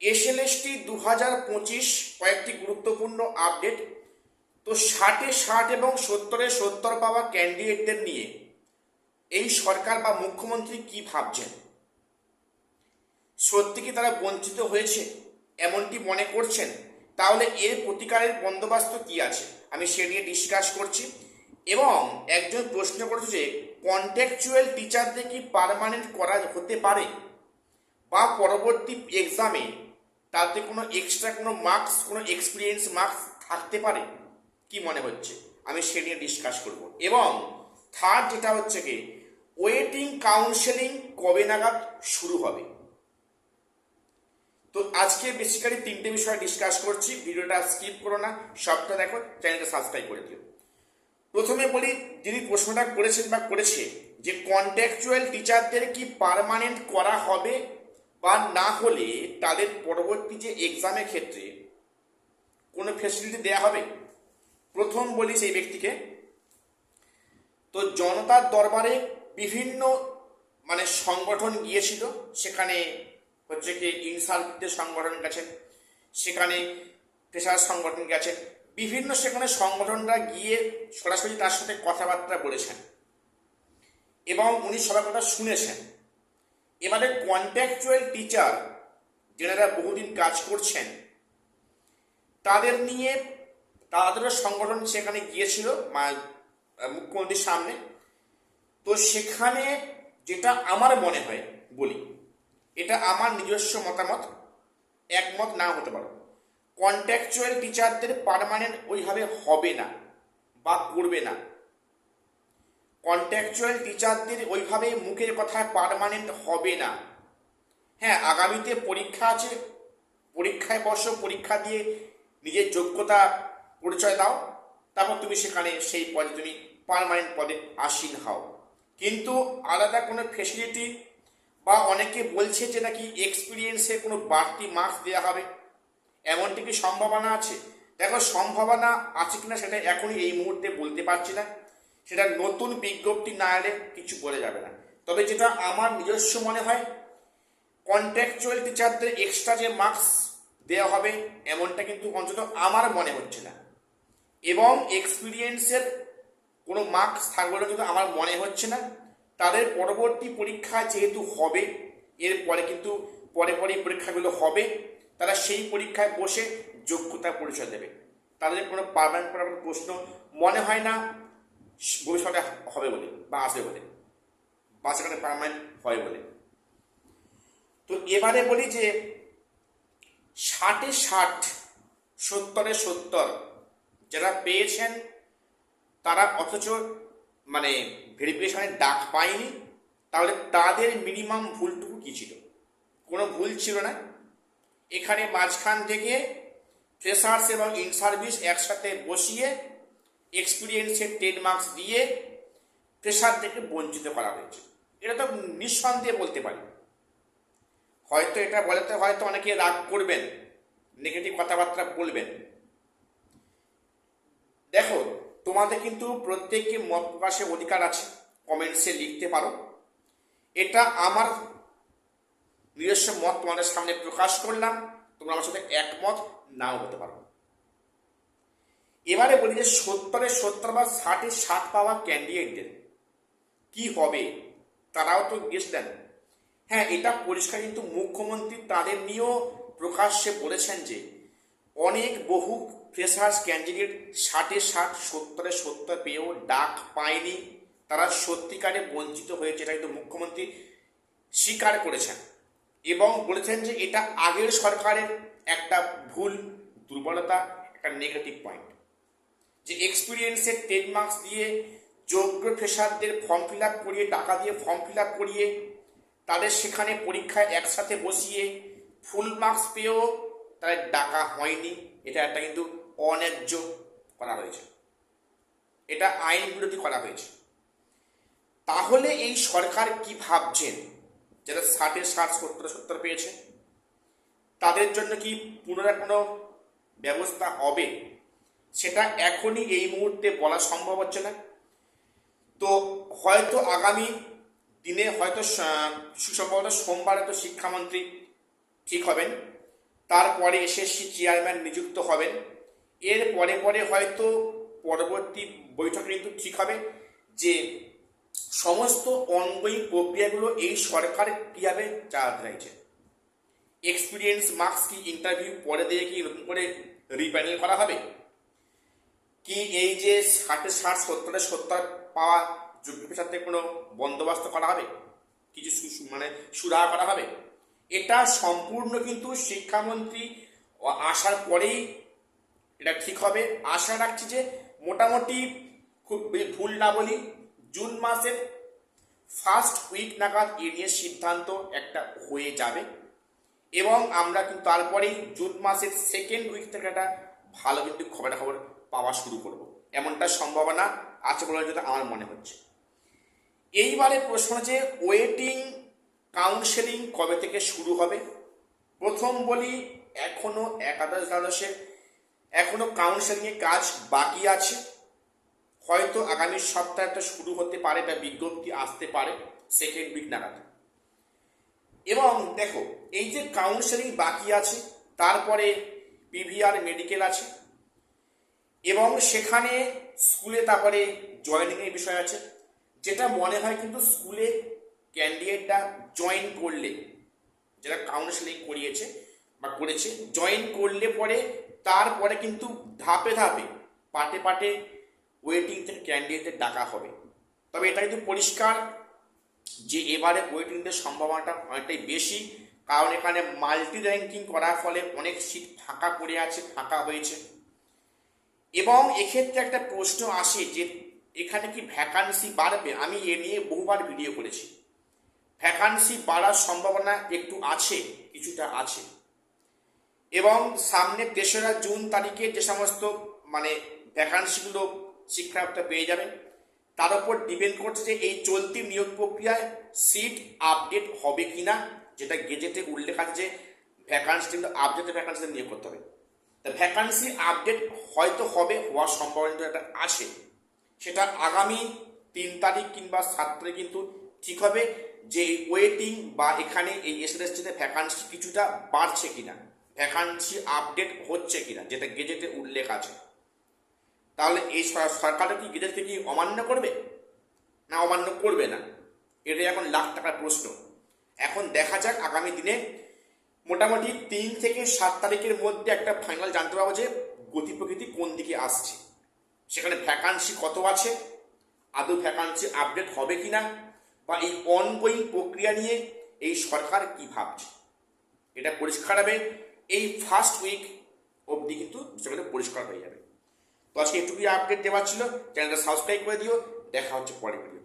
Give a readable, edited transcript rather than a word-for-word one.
SLST 2025 কয়েকটি গুরুত্বপূর্ণ update. তো 60 এবং 70 পাওয়া ক্যান্ডিডেটদের নিয়ে এই সরকার বা মুখ্যমন্ত্রী কি ভাবছেন? সত্যি কি তারা বঞ্চিত হয়েছে এমনটি মনে করছেন? তাহলে এর প্রতিকারের বন্দোবস্ত কি আছে আমি সে নিয়ে ডিসকাস করছি। এবং একজন প্রশ্ন করেছে যে কন্ট্যাকচুয়াল টিচারদের কি পার্মানেন্ট করা হতে পারে, বা পরবর্তী এক্সামে তাতে কোনো এক্সট্রা কোনো মার্কস, কোনো এক্সপিরিয়েন্স মার্কস থাকতে পারে, কি মনে হচ্ছে আমি সে নিয়ে ডিসকাস করব। এবং থার্ড যেটা হচ্ছে কি ওয়েটিং কাউন্সেলিং কবে নাগাদ শুরু হবে। তো আজকে বেসিক্যালি তিনটে বিষয় ডিসকাস করছি, ভিডিওটা স্কিপ করো না, সবটা দেখো, চ্যানেলটা সাবস্ক্রাইব করে দিও। প্রথমে বলি, যিনি প্রশ্নটা করেছেন বা করেছে যে কন্ট্যাকচুয়াল টিচারদের কি পার্মানেন্ট করা হবে, বা না হলে তাদের পরবর্তী যে এক্সামের ক্ষেত্রে কোনো ফেসিলিটি দেওয়া হবে। প্রথম বলি সেই ব্যক্তিকে, তো জনতার দরবারে বিভিন্ন সংগঠন গিয়েছিল, সেখানে হচ্ছে কি ইনসার্ভিসদের সংগঠন গেছেন, সেখানে পেশার সংগঠন গেছেন, বিভিন্ন সেখানে সংগঠনরা গিয়ে সরাসরি তার সাথে কথাবার্তা বলেছেন এবং উনি সবার কথা শুনেছেন। এবারে কন্ট্যাকচুয়াল টিচার যারা বহুদিন কাজ করছেন তাদের নিয়ে তাদেরও সংগঠন সেখানে গিয়েছিল মুখ্যমন্ত্রীর সামনে। তো সেখানে যেটা আমার মনে হয় বলি, এটা আমার নিজস্ব মতামত, একমত না হতে পারো, কন্ট্যাকচুয়াল টিচারদের পার্মানেন্ট ওইভাবে হবে না বা করবে না। কন্ট্যাকচুয়াল টিচারদের ওইভাবে মুখের কথায় পার্মানেন্ট হবে না। হ্যাঁ, আগামীতে পরীক্ষা আছে, পরীক্ষায় বসো, পরীক্ষা দিয়ে নিজের যোগ্যতা পরিচয় দাও, তারপর তুমি সেখানে সেই পদে তুমি পার্মানেন্ট পদে আসীন হও। কিন্তু আলাদা কোনো ফেসিলিটি বা অনেকে বলছে যে নাকি এক্সপিরিয়েন্সে কোনো বাড়তি মার্কস দেওয়া হবে, এমনটি কি সম্ভাবনা আছে? দেখো, সম্ভাবনা আছে কিনা সেটা এখনই এই মুহূর্তে বলতে পারছি না, সেটা নতুন বিজ্ঞপ্তি না এলে কিছু বলে যাবে না। তবে যেটা আমার নিজস্ব মনে হয়, কন্ট্যাকচুয়াল টিচারদের এক্সট্রা যে মার্কস দেওয়া হবে এমনটা কিন্তু অন্তত আমার মনে হচ্ছে না, এবং এক্সপিরিয়েন্সের কোনো মার্কস থাকবে না কিন্তু আমার মনে হচ্ছে না। তাদের পরবর্তী পরীক্ষা যেহেতু হবে, এরপরে কিন্তু পরে পরীক্ষাগুলো হবে, তারা সেই পরীক্ষায় বসে যোগ্যতা পরিচয় দেবে। তাদের কোনো পার্মানেন্ট করার প্রশ্ন মনে হয় না ভবিষ্যতে হবে বলে বা আসবে বলে, বা সেখানে পার্মানেন্ট হয় বলে। তো এবারে বলি যে 60 70 যারা পেয়েছেন তারা অথচ ভেরিফিকেশনের ডাক পায়নি, তাহলে তাদের মিনিমাম ভুলটুকু কী ছিল? কোনো ভুল ছিল না। এখানে মাঝখান থেকে ফ্রেশার্স এবং ইন সার্ভিস একসাথে বসিয়ে এক্সপিরিয়েন্সের 10 মার্কস দিয়ে ফ্রেশার থেকে বঞ্চিত করা হয়েছে, এটা তো নিঃসন্দেহে বলতে পারি। হয়তো এটা বলাতে হয়তো অনেকে রাগ করবেন, নেগেটিভ কথাবার্তা বলবেন। দেখো, তোমাদের কিন্তু প্রত্যেককে মত প্রকাশের অধিকার আছে, কমেন্টসে লিখতে পারো। এটা আমার নিজস্ব মত তোমাদের সামনে প্রকাশ করলাম, তোমরা আমার সাথে একমত নাও হতে পারো। এবারে বলি যে 70 বা 60 পাওয়া ক্যান্ডিডেটদের কি হবে? তারাও তো গেছিলেন। হ্যাঁ, এটা পরিষ্কার, কিন্তু মুখ্যমন্ত্রী তাদের নিয়েও প্রকাশ্যে বলেছেন যে অনেক বহু ফ্রেশার্স ক্যান্ডিডেট 60 70 পেয়েও ডাক পায়নি, তারা সত্যিকারে বঞ্চিত হয়েছে, এটা কিন্তু মুখ্যমন্ত্রী স্বীকার করেছেন এবং বলেছেন যে এটা আগের সরকারের একটা ভুল, দুর্বলতা, একটা নেগেটিভ পয়েন্ট, যে এক্সপিরিয়েন্সের 10 মার্কস দিয়ে যোগ্য ফ্রেশারদের ফর্ম ফিল আপ করিয়ে, টাকা দিয়ে ফর্ম ফিল আপ করিয়ে তাদের সেখানে পরীক্ষায় একসাথে বসিয়ে ফুল মার্কস পেয়েও তাদের ডাকা হয়নি। এটা একটা কিন্তু অন্যায্য করা হয়েছে, এটা আইন বিরোধী করা হয়েছে। তাহলে এই সরকার কি ভাবছেন, যারা 60 70 পেয়েছে তাদের জন্য কি পুনরায় কোনো ব্যবস্থা হবে? সেটা এখনই এই মুহূর্তে বলা সম্ভব হচ্ছে না। তো হয়তো আগামী দিনে, হয়তো সুসম্ভবত সোমবারে তো শিক্ষামন্ত্রী ঠিক হবেন, তারপরে এসএসসি চেয়ারম্যান নিযুক্ত হবেন। এর পরে পরে হয়তো পরবর্তী বৈঠকে কিন্তু ঠিক হবে যে সমস্ত অনগোয়িং প্রক্রিয়াগুলো এই সরকার কীভাবে চালাতে চাইছে। এক্সপিরিয়েন্স মার্কস কি ইন্টারভিউ পরে দিয়ে কি নতুন করে রিপ্যানেল করা হবে, কি এই যে 60-60 70-70 পাওয়া যোগ্য পেশাতে কোনো বন্দোবস্ত করা হবে, কিছু সুরাহা করা হবে। এটা সম্পূর্ণ কিন্তু শিক্ষামন্ত্রী আসার পরেই এটা ঠিক হবে। আশা রাখছি যে মোটামুটি, খুব ভুল না বলি, জুন মাসের ফার্স্ট উইক নাগাদ এ নিয়ে সিদ্ধান্ত একটা হয়ে যাবে এবং আমরা কিন্তু তারপরেই জুন মাসের সেকেন্ড উইক থেকে একটা ভালো কিন্তু খবর পাওয়া শুরু করব, এমনটা সম্ভাবনা আছে বলে যেটা আমার মনে হচ্ছে। এইবারে প্রশ্ন যে ওয়েটিং কাউন্সেলিং কবে থেকে শুরু হবে। প্রথম বলি, এখনো একাদশের এখনো কাউন্সেলিংয়ের কাজ বাকি আছে। হয়তো আগামী সপ্তাহে একটা শুরু হতে পারে বা বিজ্ঞপ্তি আসতে পারে সেকেন্ড উইক নাগাদ। এবং দেখো, এই যে কাউন্সেলিং বাকি আছে, তারপরে পিভিআর মেডিকেল আছে এবং সেখানে স্কুলে তারপরে জয়েনিংয়ের বিষয় আছে। যেটা মনে হয় কিন্তু স্কুলে ক্যান্ডিডেটটা জয়েন করলে, যেটা কাউন্সেলিং করিয়েছে বা করেছে, জয়েন করলে পরে তারপরে কিন্তু ধাপে ধাপে পাটে পাটে ওয়েটিং থেকে ক্যান্ডিডেটদের ডাকা হবে। তবে এটা কিন্তু পরিষ্কার যে এবারে ওয়েটিংয়ের সম্ভাবনাটা অনেকটাই বেশি, কারণ এখানে মাল্টি র্যাঙ্কিং করার ফলে অনেক সিট ফাঁকা পড়ে আছে, ফাঁকা হয়েছে। এবং এক্ষেত্রে একটা প্রশ্ন আসে যে এখানে কি ভ্যাকান্সি বাড়বে। আমি এ নিয়ে বহুবার ভিডিও করেছি, ভ্যাকান্সি বাড়ার সম্ভাবনা একটু আছে, কিছুটা আছে। এবং সামনে 3রা জুন তারিখে যে সমস্ত ভ্যাকান্সিগুলো শিক্ষার্থীরা পেয়ে যাবেন, তার উপর ডিপেন্ড করছে যে এই চলতি নিয়োগ প্রক্রিয়ায় সিট আপডেট হবে কিনা, যেটা গেজেটে উল্লেখ আছে যে ভ্যাকান্সি কিন্তু আপডেটেড ভ্যাকান্সিতে নিয়োগ করতে হবে। তা ভ্যাকান্সি আপডেট হয়তো হবে, হওয়ার সম্ভাবনা একটা আছে। সেটা আগামী 3 তারিখ কিংবা 7 তারিখ কিন্তু ঠিক হবে যে ওয়েটিং বা এখানে এই এসএসসিতে ভ্যাকান্সি কিছুটা বাড়ছে কিনা, ভ্যাকান্সি আপডেট হচ্ছে কিনা, যেটা গেজেটে উল্লেখ আছে। তাহলে এই সরকারটা কি গেজেটকে কি অমান্য করবে না অমান্য করবে না, এটাই এখন লাখ টাকার প্রশ্ন। এখন দেখা যাক আগামী দিনে মোটামুটি 3 থেকে 7 তারিখের মধ্যে একটা ফাইনাল জানতে পারবো যে গতি প্রকৃতি কোন দিকে আসছে, সেখানে ভ্যাকান্সি কত আছে, আদৌ ভ্যাকান্সি আপডেট হবে কিনা, বা এই অনগোয়িং প্রক্রিয়া নিয়ে এই সরকার কি ভাবছে। এটা পরিষ্কার হবে এই ফার্স্ট উইক অবধি, কিন্তু বিষয়টা পরিষ্কার হয়ে যাবে। তো আজকে এটুকুই আপডেট দেওয়ার ছিল। চ্যানেলটা সাবস্ক্রাইব করে দিও। দেখা হচ্ছে পরের ভিডিও।